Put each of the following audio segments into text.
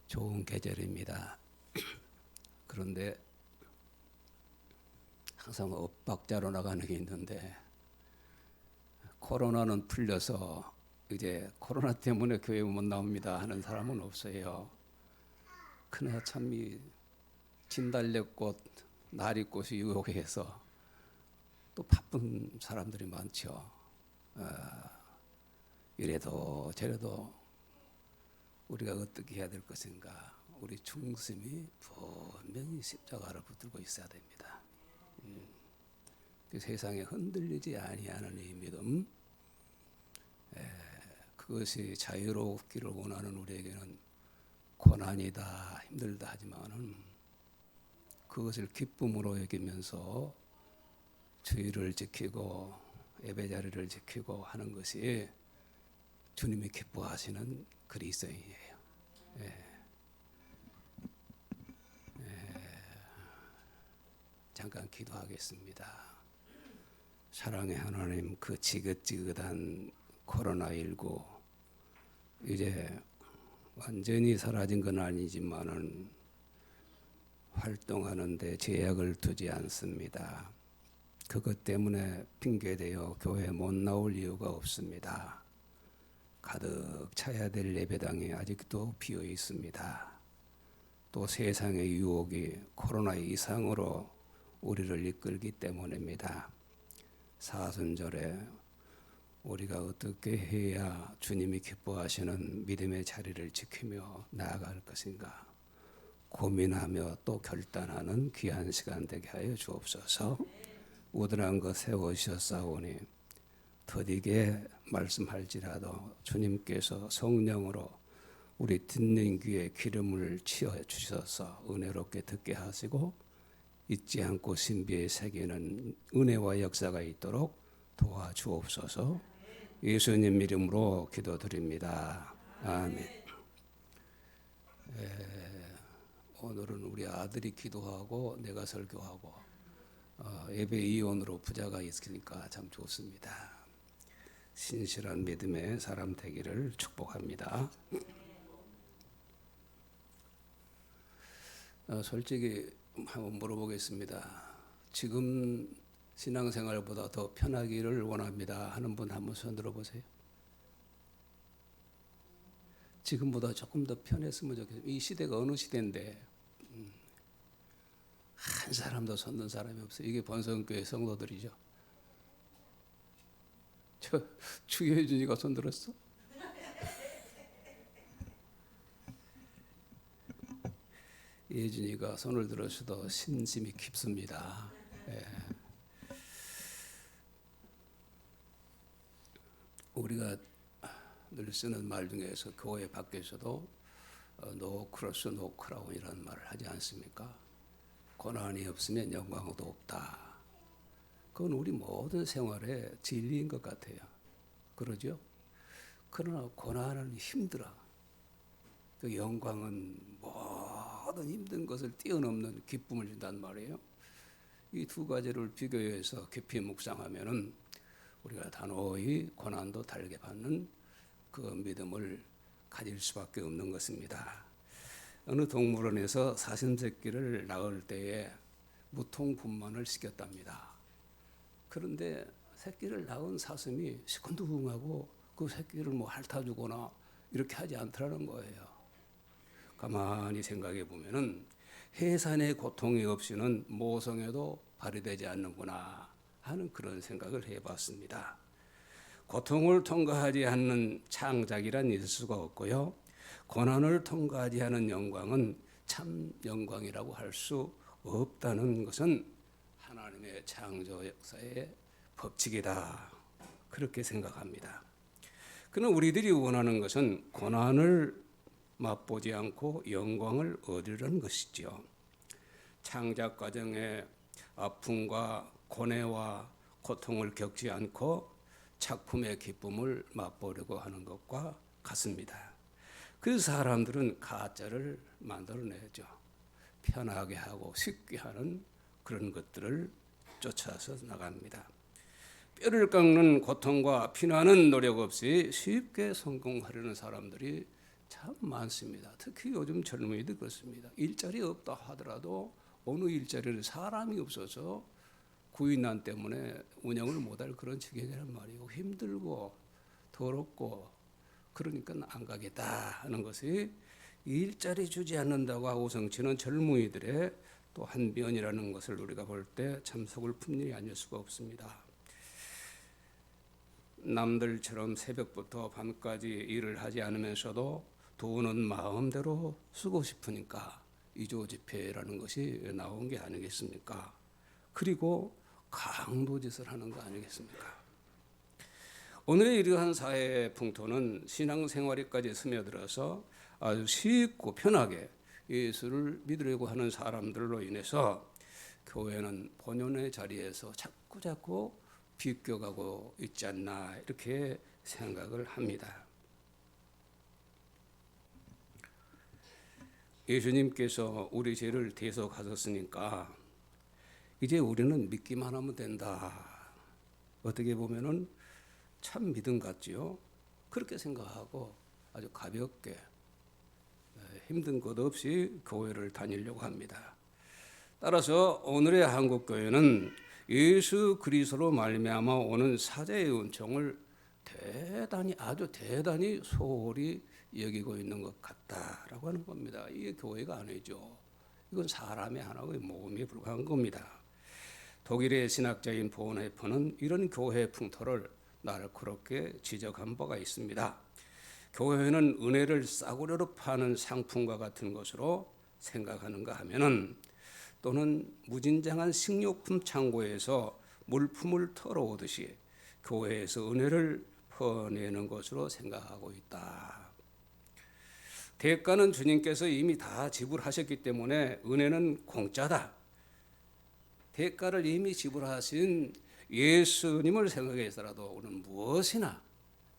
좋은 계절입니다. 그런데 항상 엇박자로 나가는 게 있는데, 코로나는 풀려서 이제 코로나 때문에 교회 못 나옵니다 하는 사람은 없어요. 그러나 참 이 진달래꽃, 나리꽃이 유혹해서 또 바쁜 사람들이 많죠. 이래도 저래도 우리가 어떻게 해야 될 것인가. 우리 중심이 분명히 십자가를 붙들고 있어야 됩니다. 그 세상에 흔들리지 아니하는 이 믿음, 그것이 자유롭기를 원하는 우리에게는 고난이다, 힘들다 하지만은 그것을 기쁨으로 여기면서 주의를 지키고 예배 자리를 지키고 하는 것이 주님이 기뻐하시는 그리스도인이에요. 잠깐 기도하겠습니다. 사랑의 하나님, 그 지긋지긋한 코로나19 이제 완전히 사라진 건 아니지만은 활동하는 데 제약을 두지 않습니다. 그것 때문에 핑계대어 교회 못 나올 이유가 없습니다. 가득 차야 될 예배당이 아직도 비어 있습니다. 또 세상의 유혹이 코로나 이상으로 우리를 이끌기 때문입니다. 사순절에 우리가 어떻게 해야 주님이 기뻐하시는 믿음의 자리를 지키며 나아갈 것인가 고민하며 또 결단하는 귀한 시간 되게 하여 주옵소서. 우둔한 것 세우셨사오니 더디게 말씀할지라도 주님께서 성령으로 우리 듣는 귀에 기름을 치어 주셔서 은혜롭게 듣게 하시고 잊지 않고 신비에 새기는 은혜와 역사가 있도록 도와주옵소서. 예수님 이름으로 기도드립니다. 아멘. 오늘은 우리 아들이 기도하고 내가 설교하고 예배 이원으로 부자가 있으니까 참 좋습니다. 신실한 믿음의 사람 되기를 축복합니다. 솔직히 한번 물어보겠습니다. 지금 신앙생활보다 더 편하기를 원합니다 하는 분 한번 손 들어보세요. 지금보다 조금 더 편했으면 좋겠어요. 이 시대가 어느 시대인데 한 사람도 손든 사람이 없어요. 이게 번성교회 성도들이죠. 추혜준이가 손 들었어? 예준이가 손을 들어서도 신심이 깊습니다. 우리가 늘 쓰는 말 중에서 교회 밖에서도 노 크로스 노 크라운이라는 말을 하지 않습니까? 고난이 없으면 영광도 없다. 그건 우리 모든 생활의 진리인 것 같아요. 그러죠? 그러나 고난은 힘들어. 그 영광은 모든 힘든 것을 뛰어넘는 기쁨을 준단 말이에요. 이 두 가지를 비교해서 깊이 묵상하면은 우리가 단호히 고난도 달게 받는 그 믿음을 가질 수밖에 없는 것입니다. 어느 동물원에서 사슴 새끼를 낳을 때에 무통분만을 시켰답니다. 그런데 새끼를 낳은 사슴이 시큰둥하고 그 새끼를 뭐 핥아주거나 이렇게 하지 않더라는 거예요. 가만히 생각해 보면은 해산의 고통이 없이는 모성애도 발휘되지 않는구나 하는 그런 생각을 해봤습니다. 고통을 통과하지 않는 창작이란 있을 수가 없고요. 고난을 통과하지 않은 영광은 참 영광이라고 할 수 없다는 것은 하나님의 창조 역사의 법칙이다. 그렇게 생각합니다. 그러나 우리들이 원하는 것은 고난을 맛보지 않고 영광을 얻으려는 것이죠. 창작 과정의 아픔과 고뇌와 고통을 겪지 않고 작품의 기쁨을 맛보려고 하는 것과 같습니다. 그 사람들은 가짜를 만들어내죠. 편하게 하고 쉽게 하는 그런 것들을 쫓아서 나갑니다. 뼈를 깎는 고통과 피나는 노력 없이 쉽게 성공하려는 사람들이 참 많습니다. 특히 요즘 젊은이들 그렇습니다. 일자리 없다 하더라도 어느 일자리를 사람이 없어서 구인난 때문에 운영을 못할 그런 지경이란 말이고, 힘들고 더럽고 그러니까 안 가겠다 하는 것이 일자리 주지 않는다고 하고 성치는 젊은이들의 또 한 면이라는 것을 우리가 볼 때 참 서글픈 일이 아닐 수가 없습니다. 남들처럼 새벽부터 밤까지 일을 하지 않으면서도 돈은 마음대로 쓰고 싶으니까 이조지폐라는 것이 나온 게 아니겠습니까? 그리고 강도짓을 하는 거 아니겠습니까? 오늘의 이러한 사회 풍토는 신앙생활에까지 스며들어서 아주 쉽고 편하게 예수를 믿으려고 하는 사람들로 인해서 교회는 본연의 자리에서 자꾸 비껴가고 있지 않나 이렇게 생각을 합니다. 예수님께서 우리 죄를 대속하셨으니까 이제 우리는 믿기만 하면 된다. 어떻게 보면은 참 믿음 같지요. 그렇게 생각하고 아주 가볍게 힘든 것 없이 교회를 다니려고 합니다. 따라서 오늘의 한국교회는 예수 그리스도로 말미암아 오는 사자의 은총을 아주 대단히 소홀히 여기고 있는 것 같다라고 하는 겁니다. 이게 교회가 아니죠. 이건 사람의 하나의 모험에 불과한 겁니다. 독일의 신학자인 본헤퍼는 이런 교회 풍토를 날카롭게 지적한 바가 있습니다. 교회는 은혜를 싸구려로 파는 상품과 같은 것으로 생각하는가 하면은, 또는 무진장한 식료품 창고에서 물품을 털어오듯이 교회에서 은혜를 퍼내는 것으로 생각하고 있다. 대가는 주님께서 이미 다 지불하셨기 때문에 은혜는 공짜다. 대가를 이미 지불하신 예수님을 생각해서라도 우리는 무엇이나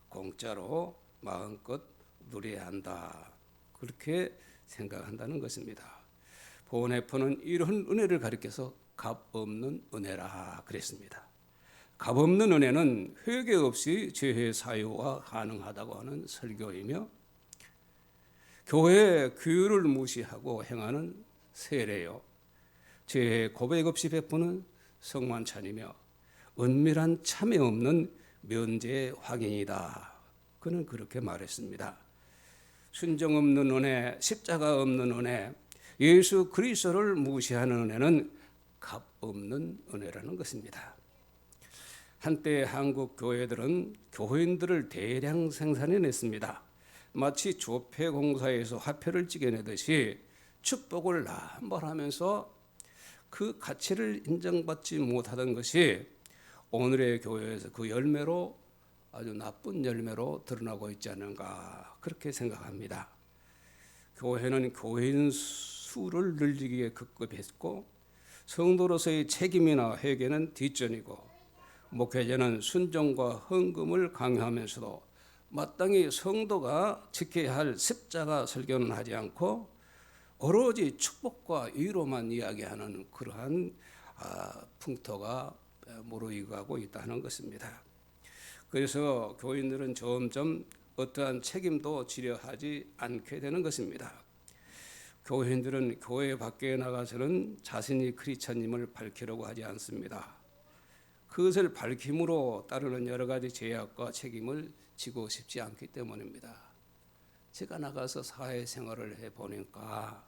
공짜로 마음껏 누려야 한다. 그렇게 생각한다는 것입니다. 본헤퍼는 이런 은혜를 가리켜서 값 없는 은혜라 그랬습니다. 값 없는 은혜는 회개 없이 죄의 사유가 가능하다고 하는 설교이며, 교회의 규율을 무시하고 행하는 세례요, 죄의 고백 없이 베푸는 성만찬이며, 은밀한 참회 없는 면죄의 확인이다. 그는 그렇게 말했습니다. 순종 없는 은혜, 십자가 없는 은혜, 예수 그리스도를 무시하는 은혜는 값 없는 은혜라는 것입니다. 한때 한국 교회들은 교인들을 대량 생산해냈습니다. 마치 조폐공사에서 화폐를 찍어내듯이 축복을 남발하면서 그 가치를 인정받지 못하던 것이 오늘의 교회에서 그 열매로, 아주 나쁜 열매로 드러나고 있지 않은가 그렇게 생각합니다. 교회는 교인 수를 늘리기에 급급했고, 성도로서의 책임이나 회개는 뒷전이고, 목회자는 순종과 헌금을 강요하면서도 마땅히 성도가 지켜야 할 십자가 설교는 하지 않고 오로지 축복과 위로만 이야기하는 그러한 풍토가 무르익어가고 있다는 것입니다. 그래서 교인들은 점점 어떠한 책임도 지려하지 않게 되는 것입니다. 교인들은 교회 밖에 나가서는 자신이 크리스천임을 밝히려고 하지 않습니다. 그것을 밝힘으로 따르는 여러 가지 제약과 책임을 지고 싶지 않기 때문입니다. 제가 나가서 사회생활을 해보니까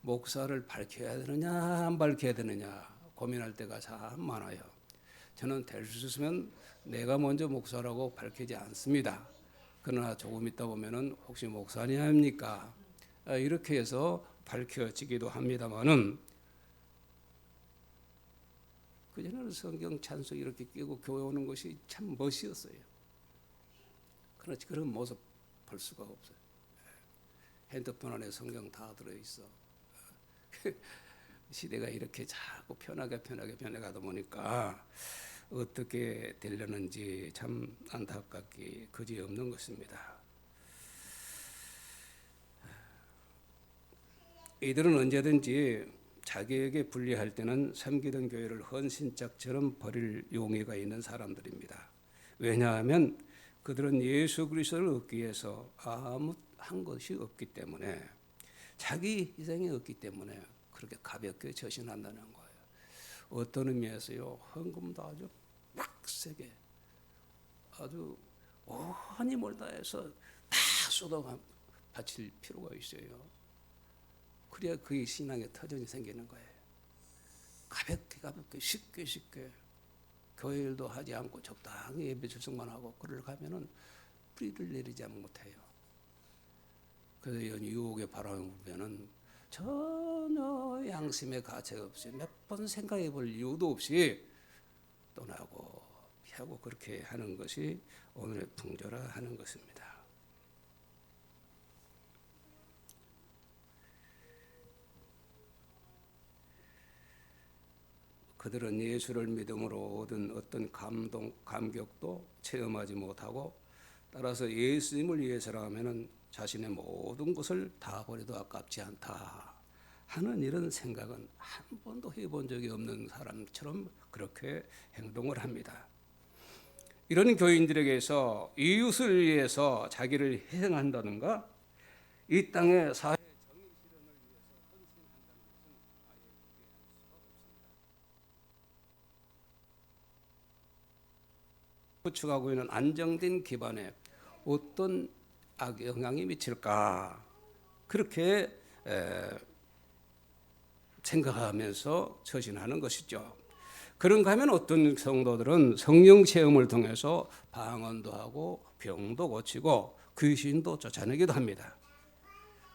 목사를 밝혀야 되느냐 안 밝혀야 되느냐 고민할 때가 참 많아요. 저는 될 수 있으면 내가 먼저 목사라고 밝히지 않습니다. 그러나 조금 있다 보면은 혹시 목사님 아닙니까? 이렇게 해서 밝혀지기도 합니다만은, 그전에는 성경 찬송 이렇게 끼고 교회 오는 것이 참 멋이었어요. 그렇지, 그런 모습 볼 수가 없어요. 핸드폰 안에 성경 다 들어있어. 시대가 이렇게 자꾸 편하게 변해가다 보니까 어떻게 되려는지 참 안타깝기 그지없는 것입니다. 이들은 언제든지 자기에게 불리할 때는 섬기던 교회를 헌신짝처럼 버릴 용의가 있는 사람들입니다. 왜냐하면 그들은 예수 그리스도를 얻기 위해서 아무 한 것이 없기 때문에, 자기 희생이 없기 때문에 그렇게 가볍게 처신한다는 거예요. 어떤 의미에서요, 헌금도 아주 빡세게, 아주 온 힘을 다해서 다 쏟아 바칠 필요가 있어요. 그래야 그의 신앙의 터전이 생기는 거예요. 가볍게 쉽게 교회 일도 하지 않고 적당히 예배 출석만 하고 그를 가면은 뿌리를 내리지 못해요. 그래서 이런 유혹의 바람을 보면은 전혀 양심의 가책 없이 몇 번 생각해 볼 이유도 없이 떠나고 피하고 그렇게 하는 것이 오늘의 풍조라 하는 것입니다. 그들은 예수를 믿음으로 얻은 어떤 감격도 체험하지 못하고, 따라서 예수님을 위해서라면은 자신의 모든 것을 다 버려도 아깝지 않다 하는 이런 생각은 한 번도 해본 적이 없는 사람처럼 그렇게 행동을 합니다. 이런 교인들에게서 이웃을 위해서 자기를 희생한다든가 이 땅의 사회 정의 실현을 위해서 헌신한다는 것은 아예 이해할 수가 없습니다. 구축하고 있는 안정된 기반에 어떤 악영향이 미칠까 그렇게 생각하면서 처신하는 것이죠. 그런가 하면 어떤 성도들은 성령 체험을 통해서 방언도 하고 병도 고치고 귀신도 쫓아내기도 합니다.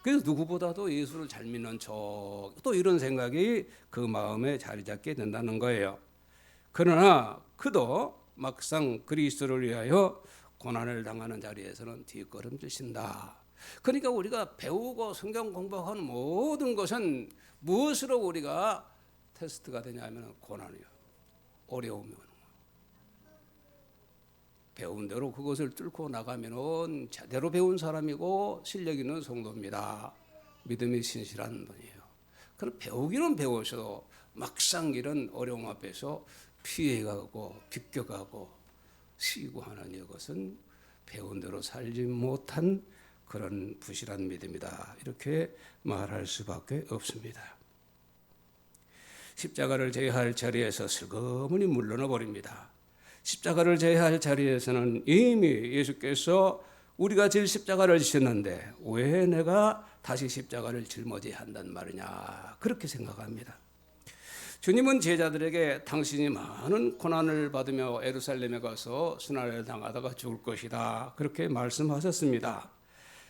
그래서 누구보다도 예수를 잘 믿는 척 또 이런 생각이 그 마음에 자리 잡게 된다는 거예요. 그러나 그도 막상 그리스도를 위하여 고난을 당하는 자리에서는 뒷걸음질 친다. 그러니까 우리가 배우고 성경 공부하는 모든 것은 무엇으로 우리가 테스트가 되냐면 고난이요, 어려움이요. 배운 대로 그것을 뚫고 나가면은 제대로 배운 사람이고 실력 있는 성도입니다. 믿음이 신실한 분이에요. 그럼 배우기는 배워서 막상 이런 어려움 앞에서 피해가고 비껴가고 쉬고 하는 이것은 배운 대로 살지 못한 그런 부실한 믿음이다. 이렇게 말할 수밖에 없습니다. 십자가를 져야 할 자리에서 슬그머니 물러나 버립니다. 십자가를 져야 할 자리에서는 이미 예수께서 우리가 질 십자가를 지셨는데 왜 내가 다시 십자가를 짊어져야 한단 말이냐 그렇게 생각합니다. 주님은 제자들에게 당신이 많은 고난을 받으며 예루살렘에 가서 순환을 당하다가 죽을 것이다 그렇게 말씀하셨습니다.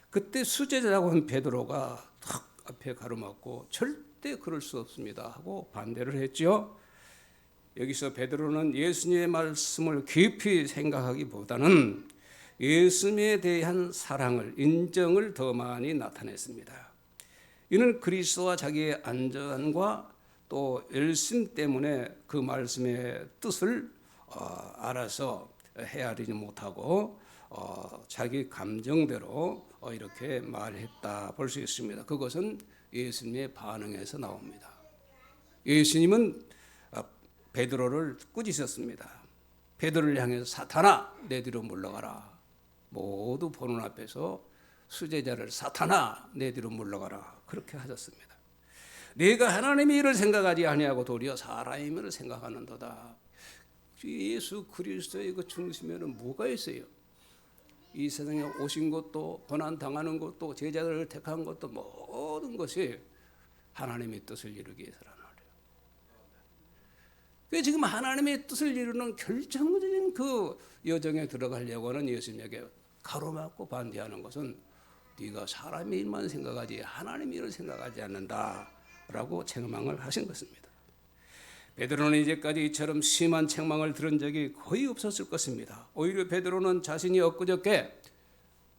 그때 수제자라고 한 베드로가 탁 앞에 가로막고 절대 그럴 수 없습니다 하고 반대를 했죠. 여기서 베드로는 예수님의 말씀을 깊이 생각하기보다는 예수님에 대한 사랑을, 인정을 더 많이 나타냈습니다. 이는 그리스도와 자기의 안전과 또 열심 때문에 그 말씀의 뜻을 알아서 헤아리지 못하고 자기 감정대로 이렇게 말했다 볼 수 있습니다. 그것은 예수님의 반응에서 나옵니다. 예수님은 베드로를 꾸짖었습니다. 베드로를 향해서 사탄아 내 뒤로 물러가라. 모두 보는 앞에서 수제자를 사탄아 내 뒤로 물러가라 그렇게 하셨습니다. 네가 하나님의 일을 생각하지 아니하고 도리어 사람의 일을 생각하는도다. 예수 그리스도의 그 중심에는 뭐가 있어요? 이 세상에 오신 것도 고난 당하는 것도 제자들을 택한 것도 모든 것이 하나님의 뜻을 이루기 위해서라는 거예요. 지금 하나님의 뜻을 이루는 결정적인 그 여정에 들어가려고 하는 예수님에게 가로막고 반대하는 것은 네가 사람의 일만 생각하지 하나님의 일을 생각하지 않는다라고 책망을 하신 것입니다. 베드로는 이제까지 이처럼 심한 책망을 들은 적이 거의 없었을 것입니다. 오히려 베드로는 자신이 엊그저께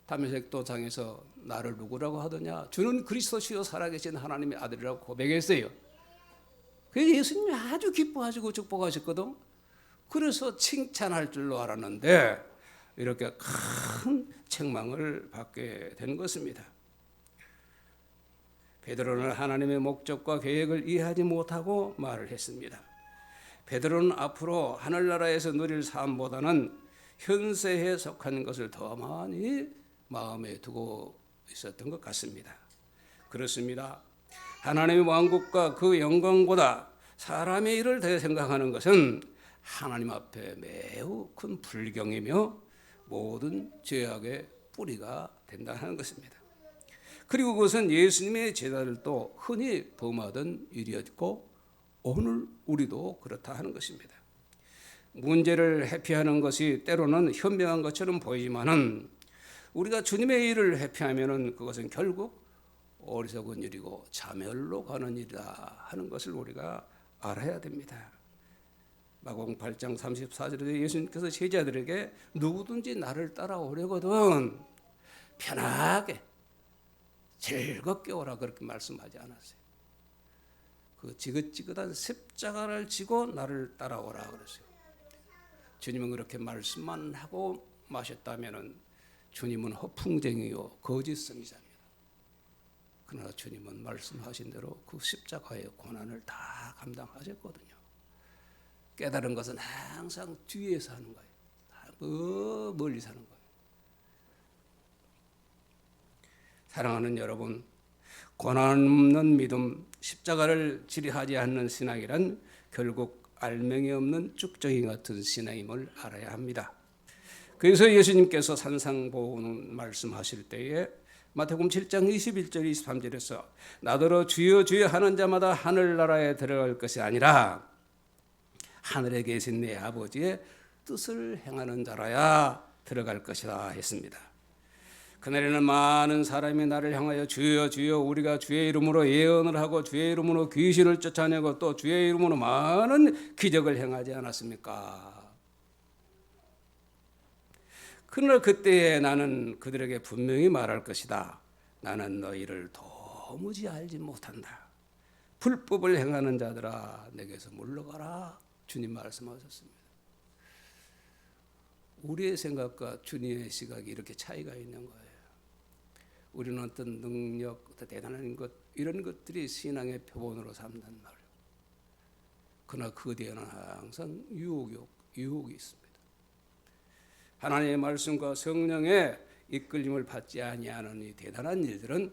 다메섹 도상에서 나를 누구라고 하더냐, 주는 그리스도시요 살아계신 하나님의 아들이라고 고백했어요. 그래서 예수님이 아주 기뻐하시고 축복하셨거든. 그래서 칭찬할 줄로 알았는데 이렇게 큰 책망을 받게 된 것입니다. 베드로는 하나님의 목적과 계획을 이해하지 못하고 말을 했습니다. 베드로는 앞으로 하늘나라에서 누릴 삶보다는 현세에 속한 것을 더 많이 마음에 두고 있었던 것 같습니다. 그렇습니다. 하나님의 왕국과 그 영광보다 사람의 일을 더 생각하는 것은 하나님 앞에 매우 큰 불경이며 모든 죄악의 뿌리가 된다는 것입니다. 그리고 그것은 예수님의 제자들도 흔히 범하던 일이었고 오늘 우리도 그렇다 하는 것입니다. 문제를 회피하는 것이 때로는 현명한 것처럼 보이지만은 우리가 주님의 일을 회피하면은 그것은 결국 어리석은 일이고 자멸로 가는 일이다 하는 것을 우리가 알아야 됩니다. 마가복음 8장 34절에 예수님께서 제자들에게 누구든지 나를 따라오려거든 편하게 즐겁게 오라 그렇게 말씀하지 않았어요. 그 지긋지긋한 십자가를 지고 나를 따라오라 그랬어요. 주님은 그렇게 말씀만 하고 마셨다면은 주님은 허풍쟁이요 거짓성이자입니다. 그러나 주님은 말씀하신 대로 그 십자가의 고난을 다 감당하셨거든요. 깨달은 것은 항상 뒤에서 하는 거예요. 더 멀리 사는 거예요. 사랑하는 여러분, 고난 없는 믿음, 십자가를 지리하지 않는 신앙이란 결국 알맹이 없는 쭉정이 같은 신앙임을 알아야 합니다. 그래서 예수님께서 산상보훈 말씀하실 때에 마태복음 7장 21절 23절에서 나더러 주여 주여 하는 자마다 하늘나라에 들어갈 것이 아니라 하늘에 계신 내 아버지의 뜻을 행하는 자라야 들어갈 것이라 했습니다. 그날에는 많은 사람이 나를 향하여 주여 주여 우리가 주의 이름으로 예언을 하고 주의 이름으로 귀신을 쫓아내고 또 주의 이름으로 많은 기적을 행하지 않았습니까? 그러나 그때에 나는 그들에게 분명히 말할 것이다. 나는 너희를 도무지 알지 못한다. 불법을 행하는 자들아 내게서 물러가라. 주님 말씀하셨습니다. 우리의 생각과 주님의 시각이 이렇게 차이가 있는 거예요. 우리는 어떤 능력, 어떤 대단한 것 이런 것들이 신앙의 표본으로 삼단 말이에요. 그러나 그 뒤에는 항상 유혹이 있습니다. 하나님의 말씀과 성령의 이끌림을 받지 아니하는 이 대단한 일들은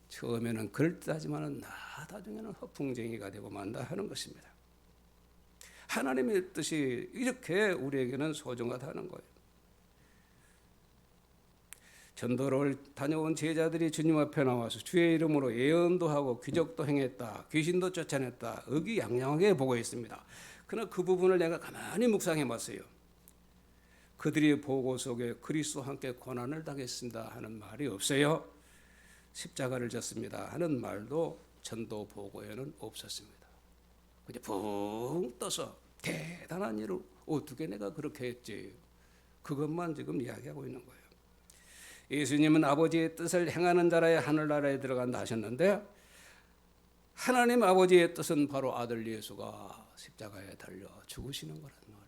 처음에는 그럴듯하지만 나중에는 허풍쟁이가 되고 만다 하는 것입니다. 하나님의 뜻이 이렇게 우리에게는 소중하다는 거예요. 전도를 다녀온 제자들이 주님 앞에 나와서 주의 이름으로 예언도 하고 기적도 행했다. 귀신도 쫓아냈다. 의기양양하게 보고 있습니다. 그러나 그 부분을 내가 가만히 묵상해 봤어요. 그들이 보고 속에 그리스도와 함께 고난을 당했습니다 하는 말이 없어요. 십자가를 졌습니다 하는 말도 전도 보고에는 없었습니다. 그냥 붕 떠서 대단한 일을 어떻게 내가 그렇게 했지? 그것만 지금 이야기하고 있는 거예요. 예수님은 아버지의 뜻을 행하는 자라야 하늘나라에 들어간다 하셨는데 하나님 아버지의 뜻은 바로 아들 예수가 십자가에 달려 죽으시는 거란 말이에요.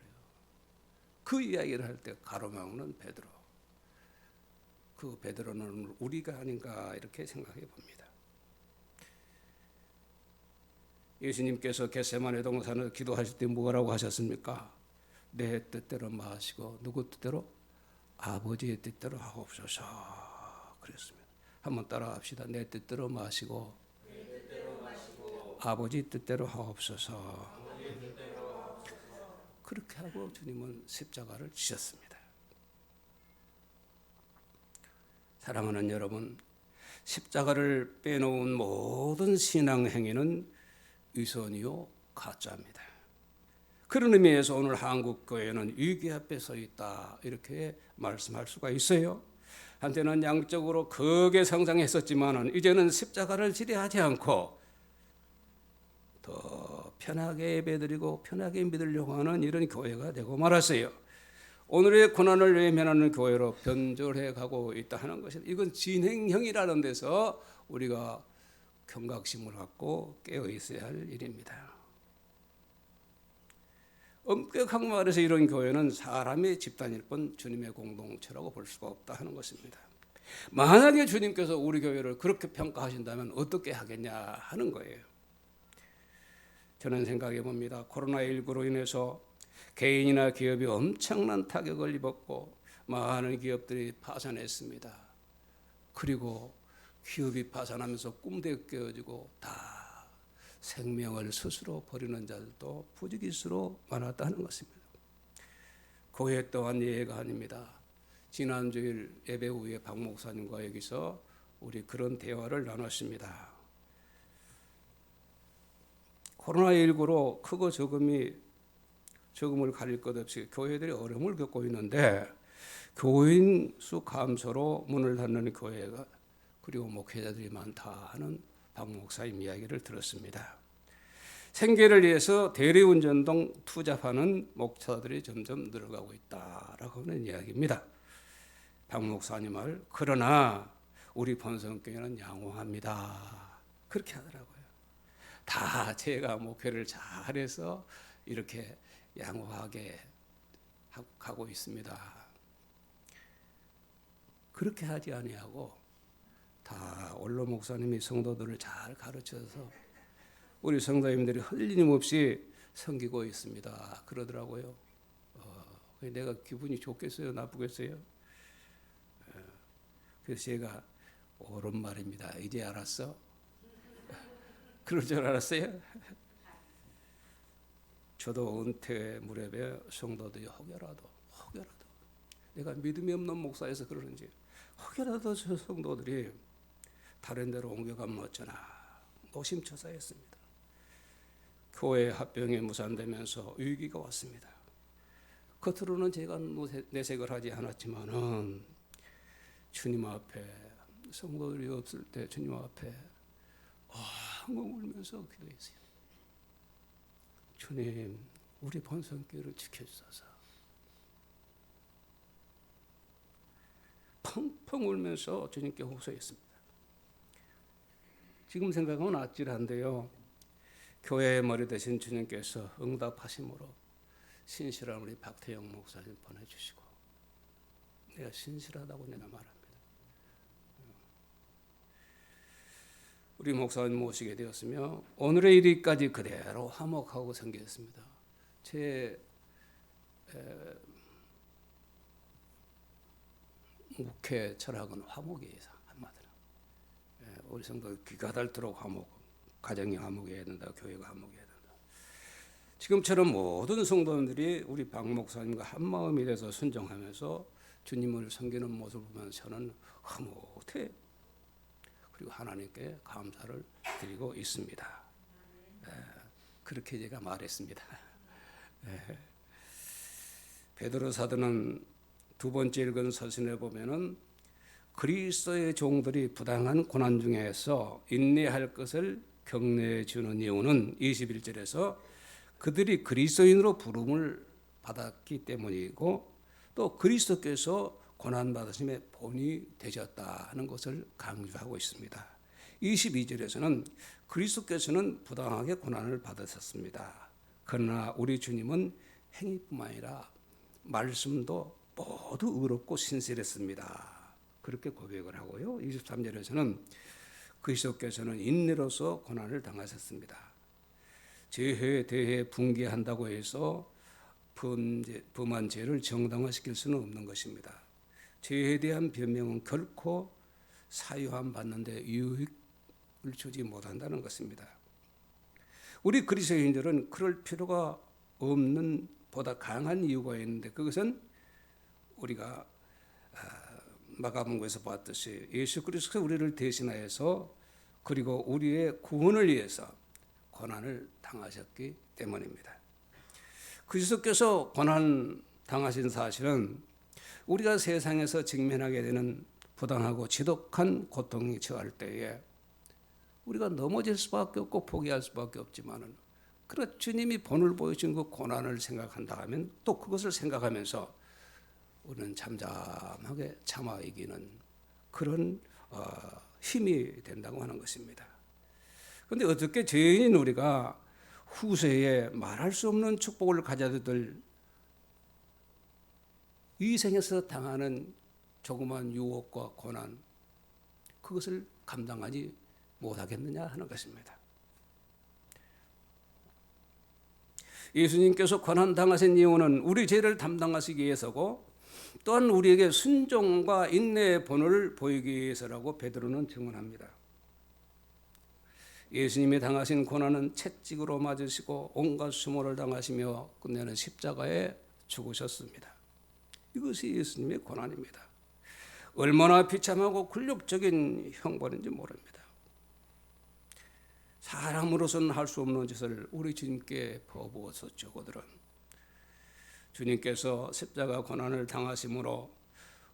그 이야기를 할 때 가로막는 베드로. 그 베드로는 우리가 아닌가 이렇게 생각해 봅니다. 예수님께서 겟세마네 동산에서 기도하실 때 뭐라고 하셨습니까? 내 뜻대로 마시고 누구 뜻대로? 아버지의 뜻대로 하옵소서 그랬습니다. 한번 따라합시다. 내 뜻대로 마시고 아버지 뜻대로 하옵소서. 그렇게 하고 주님은 십자가를 지셨습니다. 사랑하는 여러분, 십자가를 빼놓은 모든 신앙 행위는 위선이요 가짜입니다. 그런 의미에서 오늘 한국 교회는 위기 앞에 서 있다 이렇게 말씀할 수가 있어요. 한때는 양적으로 크게 성장했었지만은 이제는 십자가를 지뢰하지 않고 더 편하게 예배드리고 편하게 믿으려고 하는 이런 교회가 되고 말았어요. 오늘의 고난을 외면하는 교회로 변절해 가고 있다 하는 것이 이건 진행형이라는 데서 우리가 경각심을 갖고 깨어 있어야 할 일입니다. 엄격하게 말해서 이런 교회는 사람의 집단일 뿐 주님의 공동체라고 볼 수가 없다 하는 것입니다. 만약에 주님께서 우리 교회를 그렇게 평가하신다면 어떻게 하겠냐 하는 거예요. 저는 생각해 봅니다. 코로나19로 인해서 개인이나 기업이 엄청난 타격을 입었고 많은 기업들이 파산했습니다. 그리고 기업이 파산하면서 꿈도 깨어지고 다 생명을 스스로 버리는 자들도 부지기수로 많았다는 것입니다. 교회 또한 예외가 아닙니다. 지난 주일 예배 후에 박 목사님과 여기서 우리 그런 대화를 나눴습니다. 코로나19로 크고 적음을 가릴 것 없이 교회들이 어려움을 겪고 있는데 교인 수 감소로 문을 닫는 교회가 그리고 목회자들이 많다 하는 박 목사님 이야기를 들었습니다. 생계를 위해서 대리운전 등 투잡하는 목사들이 점점 늘어가고 있다라고 하는 이야기입니다. 박 목사님 말, 그러나 우리 본성교회는 양호합니다. 그렇게 하더라고요. 다 제가 목회를 잘해서 이렇게 양호하게 가고 있습니다. 그렇게 하지 아니하고 다 원로 목사님이 성도들을 잘 가르쳐서 우리 성도님들이 흘림없이 섬기고 있습니다. 그러더라고요. 내가 기분이 좋겠어요? 나쁘겠어요? 그래서 제가 옳은 말입니다. 이제 알았어? 그럴 줄 알았어요? 저도 은퇴 무렵에 성도들이 혹여라도 내가 믿음이 없는 목사여서 그러는지 혹여라도 저 성도들이 다른 데로 옮겨가면 어쩌나 노심초사했습니다. 교회 합병이 무산되면서 위기가 왔습니다. 겉으로는 제가 내색을 하지 않았지만은 주님 앞에 성도들이 없을 때 주님 앞에 엉엉 울면서 기도했어요. 주님, 우리 본성교회를 지켜주소서. 펑펑 울면서 주님께 호소했습니다. 지금 생각하면 아찔한데요. 교회의 머리 대신 주님께서 응답하심으로 신실한 우리 박태영 목사님 보내주시고 내가 신실하다고 내가 말합니다. 우리 목사님 모시게 되었으며 오늘의 일위까지 그대로 화목하고 섬겼습니다. 제 목회 철학은 화목이에요. 한마디로 우리 성도 귀가 닳도록 화목, 가정이 화목해야 된다, 교회가 화목해야 된다. 지금처럼 모든 성도님들이 우리 박 목사님과 한 마음이 돼서 순종하면서 주님을 섬기는 모습을 보면서 저는 흐뭇해 그리고 하나님께 감사를 드리고 있습니다. 그렇게 제가 말했습니다. 베드로 사도는 두 번째 읽은 서신에 보면은 그리스도의 종들이 부당한 고난 중에서 인내할 것을 격려해 주는 이유는 21절에서 그들이 그리스도인으로 부름을 받았기 때문이고 또 그리스도께서 고난받으심의 본이 되셨다는 것을 강조하고 있습니다. 22절에서는 그리스도께서는 부당하게 고난을 받으셨습니다. 그러나 우리 주님은 행위뿐만 아니라 말씀도 모두 의롭고 신실했습니다. 그렇게 고백을 하고요. 23절에서는 그리스도께서는 인내로서 고난을 당하셨습니다. 죄에 대해 분개한다고 해서 범한 죄를 정당화시킬 수는 없는 것입니다. 죄에 대한 변명은 결코 사유함 받는데 유익을 주지 못한다는 것입니다. 우리 그리스도인들은 그럴 필요가 없는 보다 강한 이유가 있는데 그것은 우리가 마가복음에서 봤듯이 예수 그리스도가 우리를 대신하여서 그리고 우리의 구원을 위해서 고난을 당하셨기 때문입니다. 그리스도께서 고난 당하신 사실은 우리가 세상에서 직면하게 되는 부당하고 지독한 고통이 처할 때에 우리가 넘어질 수밖에 없고 포기할 수밖에 없지만은 그러나 주님이 본을 보여준 그 고난을 생각한다 하면 또 그것을 생각하면서 우리는 잠잠하게 참아 이기는 그런 힘이 된다고 하는 것입니다. 그런데 어떻게 죄인인 우리가 후세에 말할 수 없는 축복을 가져야 될 이 생에서 당하는 조그만 유혹과 고난 그것을 감당하지 못하겠느냐 하는 것입니다. 예수님께서 고난 당하신 이유는 우리 죄를 담당하시기 위해서고 또한 우리에게 순종과 인내의 본을 보이기 위해서라고 베드로는 증언합니다. 예수님이 당하신 고난은 채찍으로 맞으시고 온갖 수모를 당하시며 끝내는 십자가에 죽으셨습니다. 이것이 예수님의 고난입니다. 얼마나 비참하고 굴욕적인 형벌인지 모릅니다. 사람으로서는 할 수 없는 짓을 우리 주님께 퍼부었었죠. 그들은 주님께서 십자가 고난을 당하심으로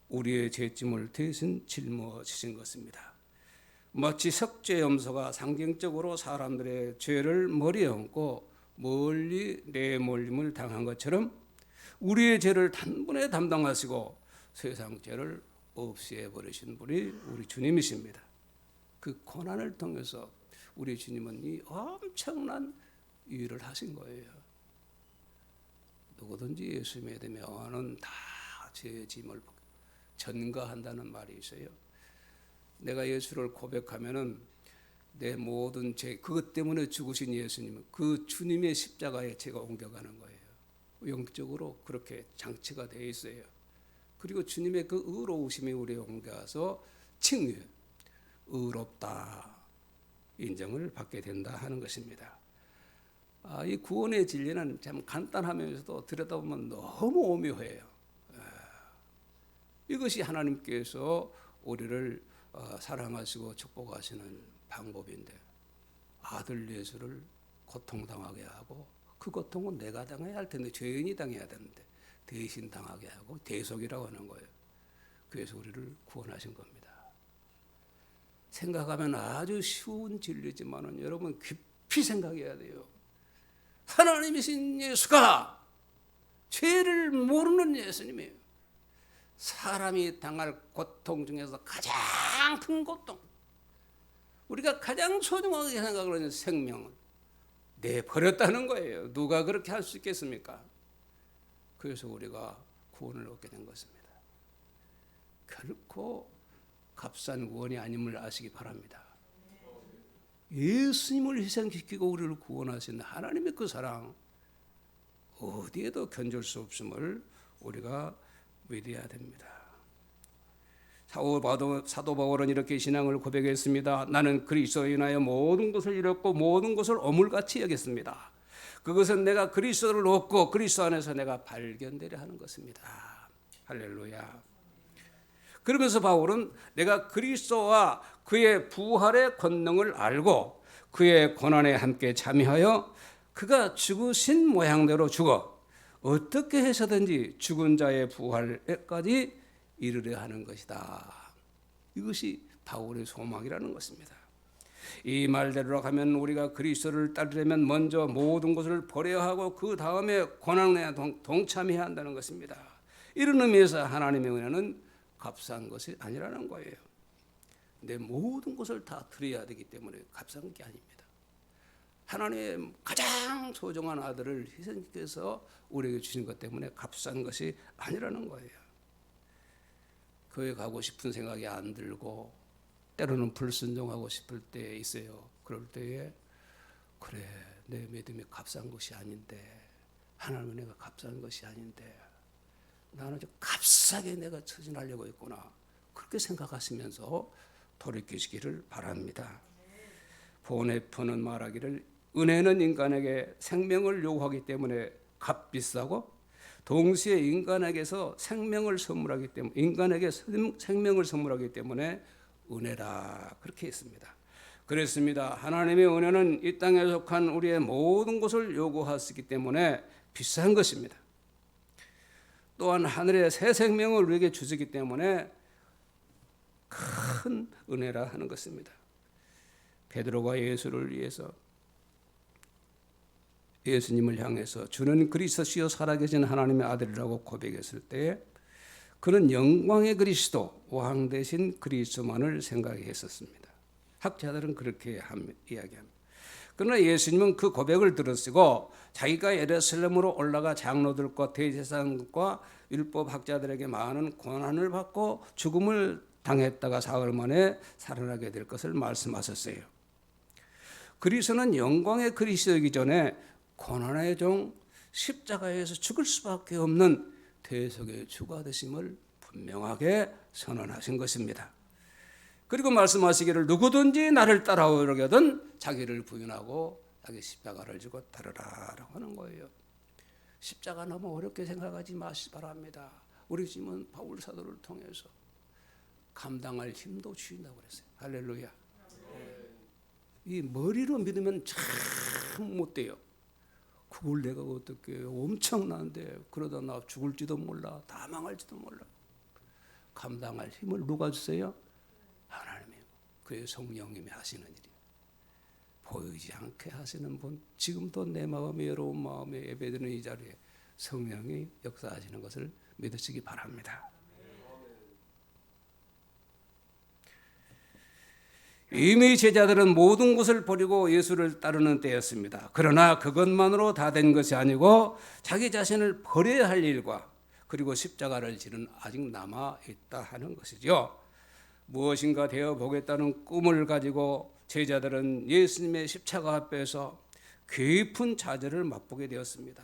우리의 죄짐을 대신 짊어지신 것입니다. 마치 석죄염소가 상징적으로 사람들의 죄를 머리에 얹고 멀리 내몰림을 당한 것처럼 우리의 죄를 단번에 담당하시고 세상 죄를 없애해 버리신 분이 우리 주님이십니다. 그 고난을 통해서 우리 주님은 이 엄청난 일을 하신 거예요. 누구든지 예수 믿으면은 다 죄의 짐을 전가한다는 말이 있어요. 내가 예수를 고백하면은 내 모든 죄, 그것 때문에 죽으신 예수님, 그 주님의 십자가에 제가 옮겨가는 거예요. 영적으로 그렇게 장치가 되어 있어요. 그리고 주님의 그 의로우심이 우리에 옮겨와서 칭의, 의롭다 인정을 받게 된다 하는 것입니다. 이 구원의 진리는 참 간단하면서도 들여다보면 너무 오묘해요. 이것이 하나님께서 우리를 사랑하시고 축복하시는 방법인데, 아들 예수를 고통당하게 하고, 그 고통은 내가 당해야 할 텐데 죄인이 당해야 되는데 대신 당하게 하고 대속이라고 하는 거예요. 그래서 우리를 구원하신 겁니다. 생각하면 아주 쉬운 진리지만은 여러분 깊이 생각해야 돼요. 하나님이신 예수가 죄를 모르는 예수님이에요. 사람이 당할 고통 중에서 가장 큰 고통, 우리가 가장 소중하게 생각을 하는 생명을 내버렸다는 거예요. 누가 그렇게 할 수 있겠습니까? 그래서 우리가 구원을 얻게 된 것입니다. 결코 값싼 구원이 아님을 아시기 바랍니다. 예수님을 희생시키고 우리를 구원하신 하나님의 그 사랑, 어디에도 견줄 수 없음을 우리가 믿어야 됩니다. 사도 바울은 이렇게 신앙을 고백했습니다. 나는 그리스도에 인하여 모든 것을 잃었고 모든 것을 오물같이 여겼습니다. 그것은 내가 그리스도를 얻고 그리스도 안에서 내가 발견되려 하는 것입니다. 할렐루야. 그러면서 바울은 내가 그리스도와 그의 부활의 권능을 알고 그의 고난에 함께 참여하여 그가 죽으신 모양대로 죽어 어떻게 해서든지 죽은 자의 부활에까지 이르려 하는 것이다. 이것이 바울의 소망이라는 것입니다. 이 말대로 가면 우리가 그리스도를 따르려면 먼저 모든 것을 버려야 하고 그 다음에 고난에 동참해야 한다는 것입니다. 이런 의미에서 하나님의 은혜는 값싼 것이 아니라는 거예요. 내 모든 것을 다 드려야 되기 때문에 값싼 게 아닙니다. 하나님의 가장 소중한 아들을 희생시켜서 우리에게 주신 것 때문에 값싼 것이 아니라는 거예요. 교회 가고 싶은 생각이 안 들고 때로는 불순종하고 싶을 때 있어요. 그럴 때에 그래, 내 믿음이 값싼 것이 아닌데, 하나님의 은혜가 값싼 것이 아닌데 나는 좀 값싸게 내가 처신하려고 했구나, 그렇게 생각하시면서 돌이키시기를 바랍니다. 보네프는 말하기를 은혜는 인간에게 생명을 요구하기 때문에 값비싸고 동시에 인간에게서 생명을 선물하기 때문에, 인간에게 생명을 선물하기 때문에 은혜라, 그렇게 했습니다. 그랬습니다. 하나님의 은혜는 이 땅에 속한 우리의 모든 것을 요구하시기 때문에 비싼 것입니다. 또한 하늘의 새 생명을 우리에게 주시기 때문에 큰 은혜라 하는 것입니다. 베드로가 예수를 위해서, 예수님을 향해서 주는 그리스도시요 살아계신 하나님의 아들이라고 고백했을 때 그는 영광의 그리스도, 왕 대신 그리스도만을 생각했었습니다. 학자들은 그렇게 이야기합니다. 그러나 예수님은 그 고백을 들으시고 자기가 예루살렘으로 올라가 장로들과 대제사장과 율법학자들에게 많은 고난을 받고 죽음을 당했다가 사흘 만에 살아나게 될 것을 말씀하셨어요. 그리스도는 영광의 그리스도이기 전에 고난의 종, 십자가에서 죽을 수밖에 없는 대속의 주가 되심을 분명하게 선언하신 것입니다. 그리고 말씀하시기를 누구든지 나를 따라오려거든 자기를 부인하고 자기 십자가를 지고 따르라라고 하는 거예요. 십자가 너무 어렵게 생각하지 마시기 바랍니다. 우리 주님은 바울 사도를 통해서 감당할 힘도 주신다고 그랬어요. 할렐루야. 이 머리로 믿으면 참 못 돼요. 그걸 내가 어떻게 해요? 엄청난데 그러다 나 죽을지도 몰라. 다 망할지도 몰라. 감당할 힘을 누가 주세요? 하나님이요. 그의 성령님이 하시는 일이에요. 보이지 않게 하시는 분, 지금도 내 마음에 여러분 마음에 예배드리는 이 자리에 성령이 역사하시는 것을 믿으시기 바랍니다. 이미 제자들은 모든 것을 버리고 예수를 따르는 때였습니다. 그러나 그것만으로 다 된 것이 아니고 자기 자신을 버려야 할 일과 그리고 십자가를 지는 아직 남아 있다 하는 것이죠. 무엇인가 되어 보겠다는 꿈을 가지고 제자들은 예수님의 십자가 앞에서 깊은 좌절을 맛보게 되었습니다.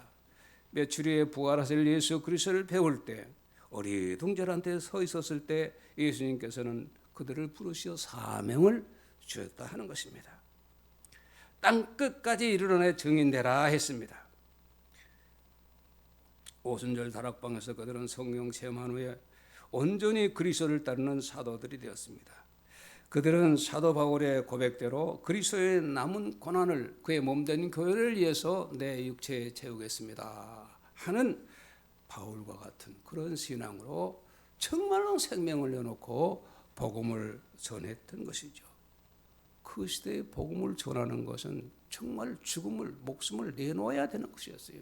며칠 후에 부활하실 예수 그리스도를 배울 때 어리둥절한 데 서 있었을 때 예수님께서는 그들을 부르시어 사명을 주었다 하는 것입니다. 땅 끝까지 이르러내 증인되라 했습니다. 오순절 다락방에서 그들은 성령 체험한 후에 온전히 그리스도를 따르는 사도들이 되었습니다. 그들은 사도 바울의 고백대로 그리스도의 남은 고난을 그의 몸된 교회를 위해서 내 육체에 채우겠습니다 하는 바울과 같은 그런 신앙으로 정말로 생명을 내놓고 복음을 전했던 것이죠. 그 시대에 복음을 전하는 것은 정말 죽음을 목숨을 내놓아야 되는 것이었어요.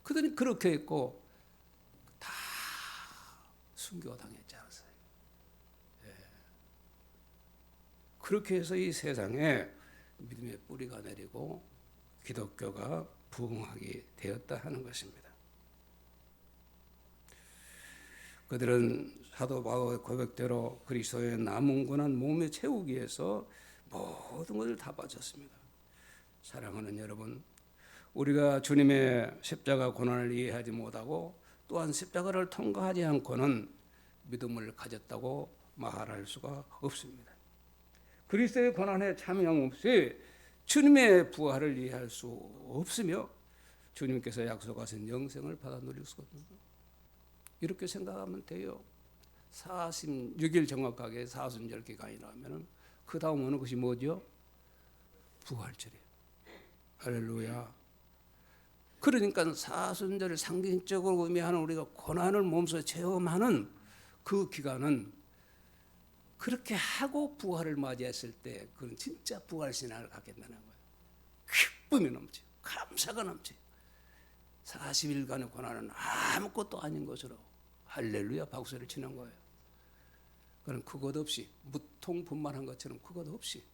그들이 그렇게 했고 다 순교당했지 않았어요. 예. 그렇게 해서 이 세상에 믿음의 뿌리가 내리고 기독교가 부흥하게 되었다 하는 것입니다. 그들은 사도 바울의 고백대로 그리스도의 남은 고난 몸에 채우기 위해서 모든 것을 다 바쳤습니다. 사랑하는 여러분, 우리가 주님의 십자가 고난을 이해하지 못하고 또한 십자가를 통과하지 않고는 믿음을 가졌다고 말할 수가 없습니다. 그리스도의 고난에 참여 없이 주님의 부활을 이해할 수 없으며 주님께서 약속하신 영생을 받아 누릴 수가 없습니다. 이렇게 생각하면 돼요. 46일 정확하게 사순절 기간이라면 그 다음 오는 것이 뭐죠? 부활절이에요. 할렐루야. 그러니까 사순절을 상징적으로 의미하는 우리가 고난을 몸소 체험하는 그 기간은 그렇게 하고 부활을 맞이했을 때 그건 진짜 부활 신앙을 갖겠다는 거예요. 기쁨이 넘쳐요. 감사가 넘쳐요. 40일간의 고난은 아무것도 아닌 것으로 할렐루야 박수를 치는 거예요. 그럼 그것 없이 무통분만한 것처럼 그것 없이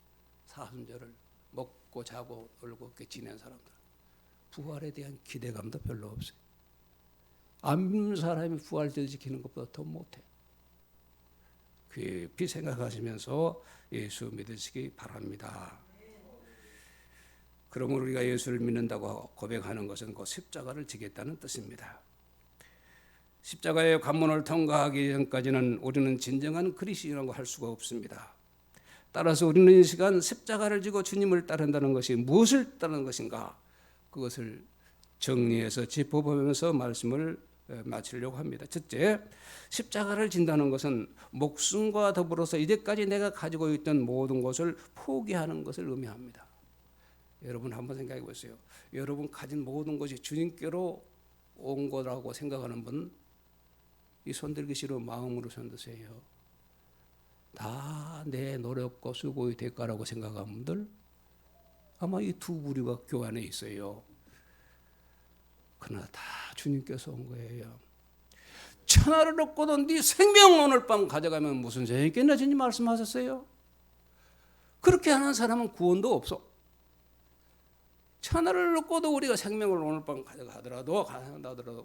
사순절을 먹고 자고 놀고 이렇게 지낸 사람들 부활에 대한 기대감도 별로 없어요. 안 믿는 사람이 부활절 지키는 것보다 더 못해. 깊이 생각하시면서 예수 믿으시기 바랍니다. 그러므로 우리가 예수를 믿는다고 고백하는 것은 그 십자가를 지겠다는 뜻입니다. 십자가의 관문을 통과하기 전까지는 우리는 진정한 그리스도인이라고 할 수가 없습니다. 따라서 우리는 이 시간 십자가를 지고 주님을 따른다는 것이 무엇을 따르는 것인가? 그것을 정리해서 짚어보면서 말씀을 마치려고 합니다. 첫째, 십자가를 진다는 것은 목숨과 더불어서 이제까지 내가 가지고 있던 모든 것을 포기하는 것을 의미합니다. 여러분 한번 생각해 보세요. 여러분 가진 모든 것이 주님께로 온 거라고 생각하는 분, 이 손들기 싫어 마음으로 손드세요. 다 내 노력과 수고의 대가라고 생각하는 분들 아마 이 두 부류가 교회 안에 있어요. 그러나 다 주님께서 온 거예요. 천하를 얻고도 네 생명 오늘 밤 가져가면 무슨 죄 있겠나 주님 말씀하셨어요. 그렇게 하는 사람은 구원도 없어. 천하를 얻고도 우리가 생명을 오늘 밤 가져가더라도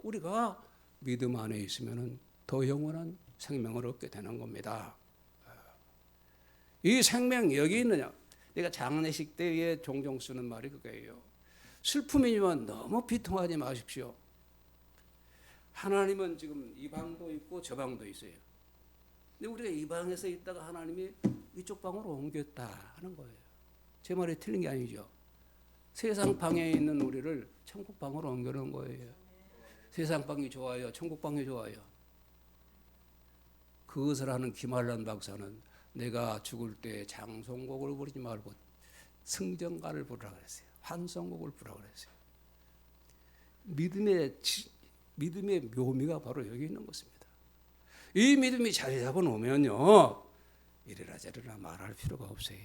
우리가 믿음 안에 있으면 더 영원한 생명을 얻게 되는 겁니다. 이 생명 여기 있느냐? 내가 장례식 때에 종종 쓰는 말이 그거예요. 슬픔이지만 너무 비통하지 마십시오. 하나님은 지금 이 방도 있고 저 방도 있어요. 근데 우리가 이 방에서 있다가 하나님이 이쪽 방으로 옮겼다 하는 거예요. 제 말이 틀린 게 아니죠. 세상 방에 있는 우리를 천국 방으로 옮겨놓은 거예요. 세상 방이 좋아요, 천국 방이 좋아요. 그것을 하는 김한란 박사는 내가 죽을 때 장송곡을 부르지 말고 승전가를 부르라 그랬어요. 환성곡을 부르라 그랬어요. 믿음의 묘미가 바로 여기 있는 것입니다. 이 믿음이 자리 잡아 놓으면요, 이래라 저래라 말할 필요가 없어요.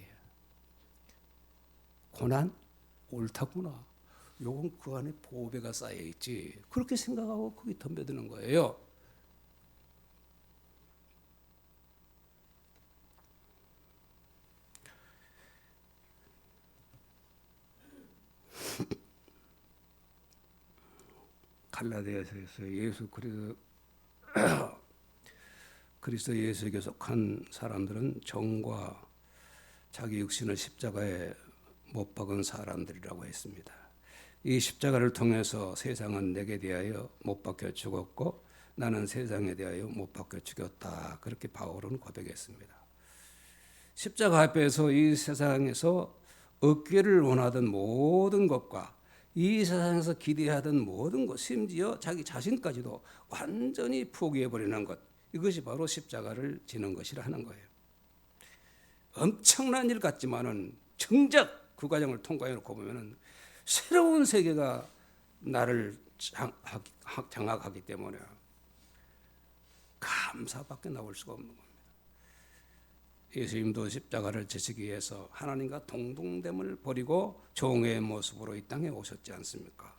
고난 옳다구나. 요건 그 안에 보배가 쌓여 있지. 그렇게 생각하고 거기 덤벼드는 거예요. 갈라디아서에서 예수 그리스도 예수에게 속한 사람들은 정과 자기 육신을 십자가에 못 박은 사람들이라고 했습니다. 이 십자가를 통해서 세상은 내게 대하여 못 박혀 죽었고 나는 세상에 대하여 못 박혀 죽였다. 그렇게 바울은 고백했습니다. 십자가 앞에서 이 세상에서 얻기를 원하던 모든 것과 이 세상에서 기대하던 모든 것, 심지어 자기 자신까지도 완전히 포기해버리는 것, 이것이 바로 십자가를 지는 것이라 하는 거예요. 엄청난 일 같지만은 정작 그 과정을 통과해놓고 보면은 새로운 세계가 나를 장악하기 때문에 감사밖에 나올 수가 없는 겁니다. 예수님도 십자가를 지시기 위해서 하나님과 동등됨을 버리고 종의 모습으로 이 땅에 오셨지 않습니까?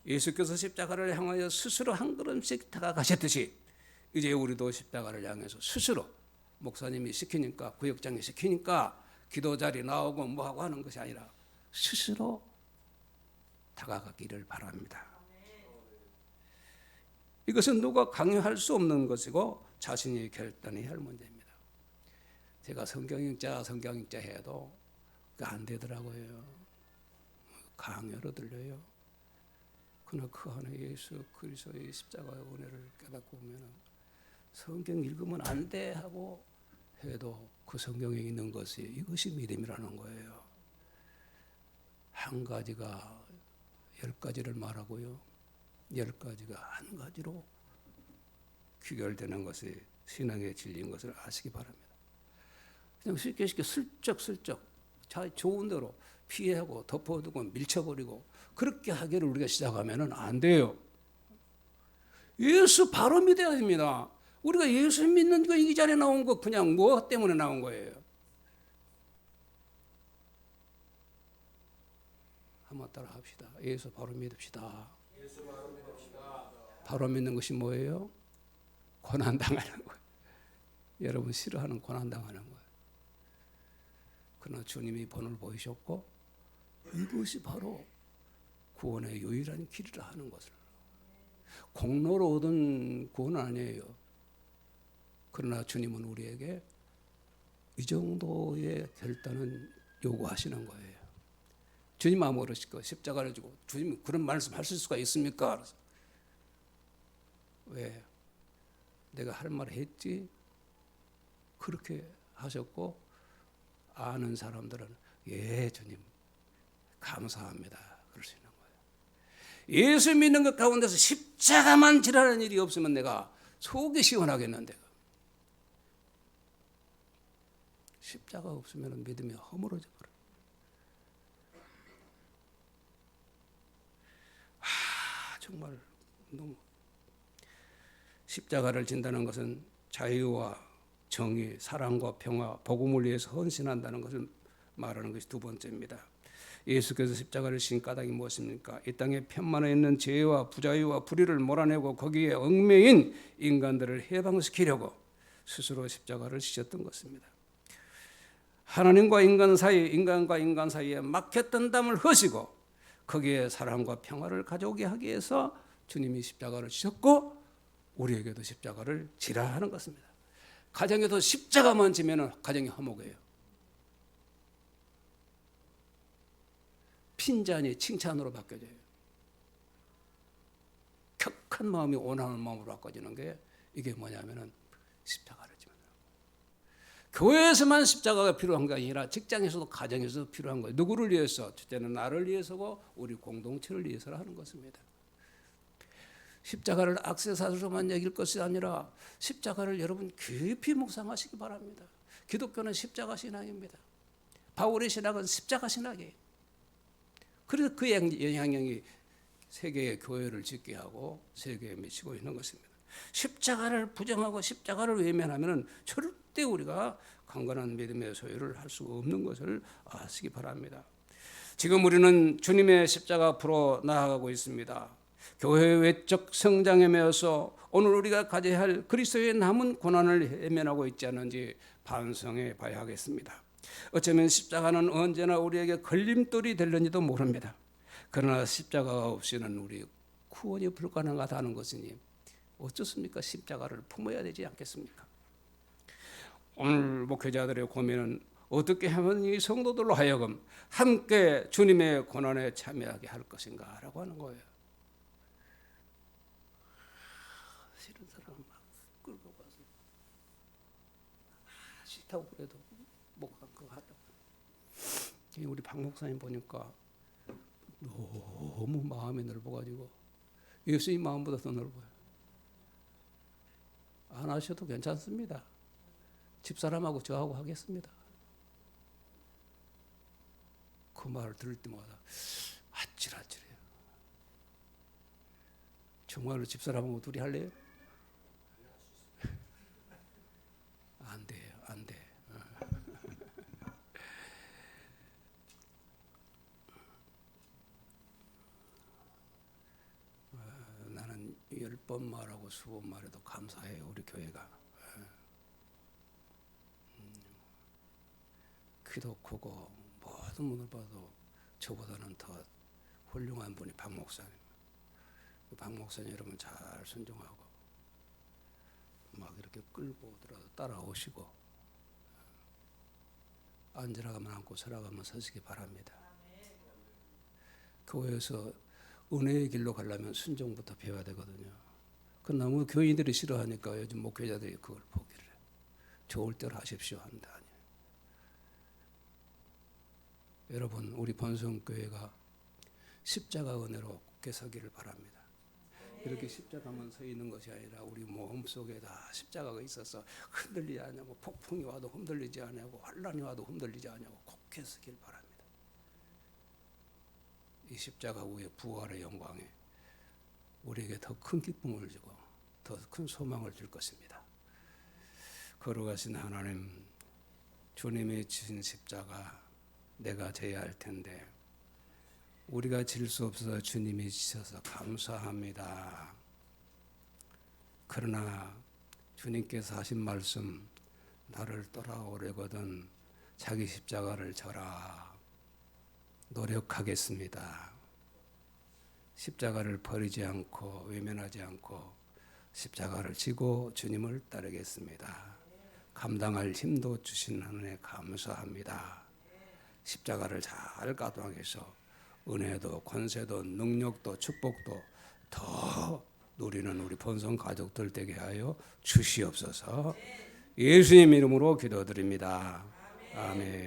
예수께서 십자가를 향하여 스스로 한 걸음씩 다가가셨듯이 이제 우리도 십자가를 향해서 스스로 목사님이 시키니까, 구역장이 시키니까 기도 자리 나오고 뭐하고 하는 것이 아니라 스스로 다가가기를 바랍니다. 이것은 누가 강요할 수 없는 것이고 자신이 결단해야 할 문제입니다. 제가 성경 읽자 해도 안 되더라고요. 강요로 들려요. 그러나 그 안에 예수 그리스도의 십자가의 은혜를 깨닫고 보면 성경 읽으면 안 돼 하고 해도 그 성경에 있는 것이 이것이 믿음이라는 거예요. 한 가지가 10가지를 말하고요, 10가지가 한 가지로 귀결되는 것이 신앙의 진리인 것을 아시기 바랍니다. 그냥 쉽게 슬쩍 자 좋은 대로 피하고 덮어두고 밀쳐버리고 그렇게 하기를 우리가 시작하면 안 돼요. 예수 바로 믿어야 됩니다. 우리가 예수 믿는 거 이 자리에 나온 거 그냥 뭐 때문에 나온 거예요? 한번 따라 합시다. 예수 바로 믿읍시다. 바로 믿는 것이 뭐예요? 고난당하는 거예요. 여러분 싫어하는 고난당하는 거예요. 그러나 주님이 본을 보이셨고 이것이 바로 구원의 유일한 길이라 하는 것을. 공로로 얻은 구원은 아니에요. 그러나 주님은 우리에게 이 정도의 결단은 요구하시는 거예요. 주님 아무 어르실 거 십자가를 지고 주님 그런 말씀 하실 수가 있습니까? 왜? 내가 할 말을 했지? 그렇게 하셨고 아는 사람들은 예 주님 감사합니다 그럴 수 있는 거예요. 예수 믿는 것 가운데서 십자가만 지라는 일이 없으면 내가 속이 시원하겠는데 십자가 없으면 믿음이 허물어져 버려요. 정말 너무 십자가를 진다는 것은 자유와 정의, 사랑과 평화, 복음을 위해서 헌신한다는 것을 말하는 것이 두 번째입니다. 예수께서 십자가를 진 까닭이 무엇입니까? 이 땅에 편만에 있는 죄와 부자유와 불의를 몰아내고 거기에 얽매인 인간들을 해방시키려고 스스로 십자가를 지셨던 것입니다. 하나님과 인간 사이, 인간과 인간 사이에 막혔던 담을 허시고 거기에 사랑과 평화를 가져오게 하기 위해서 주님이 십자가를 지셨고 우리에게도 십자가를 지라 하는 것입니다. 가정에서 십자가만 지면 가정이 화목해요. 핀잔이 칭찬으로 바뀌어져요. 착한 마음이 온화한 마음으로 바꿔지는 게 이게 뭐냐면은 십자가를 지면 교회에서만 십자가가 필요한 게 아니라 직장에서도 가정에서도 필요한 거예요. 누구를 위해서? 첫째는 나를 위해서고 우리 공동체를 위해서 하는 것입니다. 십자가를 액세서리로만 여길 것이 아니라 십자가를 여러분 깊이 묵상하시기 바랍니다. 기독교는 십자가 신앙입니다. 바울의 신학은 십자가 십자가신학이에요. 그래서 그 영향력이 세계의 교회를 짓게 하고 세계에 미치고 있는 것입니다. 십자가를 부정하고 십자가를 외면하면 절대 우리가 강건한 믿음의 소유를 할 수 없는 것을 아시기 바랍니다. 지금 우리는 주님의 십자가 앞으로 나아가고 있습니다. 교회의 외적 성장에 매여서 오늘 우리가 가져야 할 그리스도의 남은 고난을 외면하고 있지 않은지 반성해 봐야 하겠습니다. 어쩌면 십자가는 언제나 우리에게 걸림돌이 될는지도 모릅니다. 그러나 십자가가 없이는 우리 구원이 불가능하다는 것이니 어떻습니까? 십자가를 품어야 되지 않겠습니까? 오늘 목회자들의 고민은 어떻게 하면 이 성도들로 하여금 함께 주님의 고난에 참여하게 할 것인가 라고 하는 거예요. 싫은 사람은 막 끌고 가서 싫다고 그래도 못 간 거 하다가 우리 박 목사님 보니까 너무 마음이 넓어가지고 예수님 마음보다 더 넓어요. 안 하셔도 괜찮습니다. 집사람하고 저하고 하겠습니다. 그 말을 들을 때마다 아찔아찔해요. 정말로 집사람하고 둘이 할래요? 안 돼요. 안 돼. 나는 10번 말하고 20번 말해도 감사해요. 우리 교회가. 키도 크고 모든 분을 봐도 저보다는 더 훌륭한 분이 박 목사님. 박 목사님 여러분 잘 순종하고 막 이렇게 끌고 오더라도 따라오시고 앉으라 가면 앉고 서라 가면 서시기 바랍니다. 교회에서 은혜의 길로 가려면 순종부터 배워야 되거든요. 그 너무 교인들이 싫어하니까 요즘 목회자들이 그걸 포기를 해요. 좋을 대로 하십시오 하는데 아니에요. 여러분 우리 본성교회가 십자가 은혜로 굳게 서기를 바랍니다. 이렇게 십자가만 서 있는 것이 아니라 우리 몸 속에 다 십자가가 있어서 흔들리지 않냐고, 폭풍이 와도 흔들리지 않냐고, 환란이 와도 흔들리지 않냐고 굳게 서길 바랍니다. 이 십자가 후에 부활의 영광에 우리에게 더 큰 기쁨을 주고 더 큰 소망을 줄 것입니다. 걸어가신 하나님, 주님이 지신 십자가 내가 져야 할 텐데 우리가 질 수 없어서 주님이 지셔서 감사합니다. 그러나 주님께서 하신 말씀, 나를 따라오려거든 자기 십자가를 져라. 노력하겠습니다. 십자가를 버리지 않고 외면하지 않고 십자가를 지고 주님을 따르겠습니다. 감당할 힘도 주신 하나님에 감사합니다. 십자가를 잘 가동해서 은혜도 권세도 능력도 축복도 더 누리는 우리 본성 가족들 되게 하여 주시옵소서. 예수님 이름으로 기도드립니다. 아멘.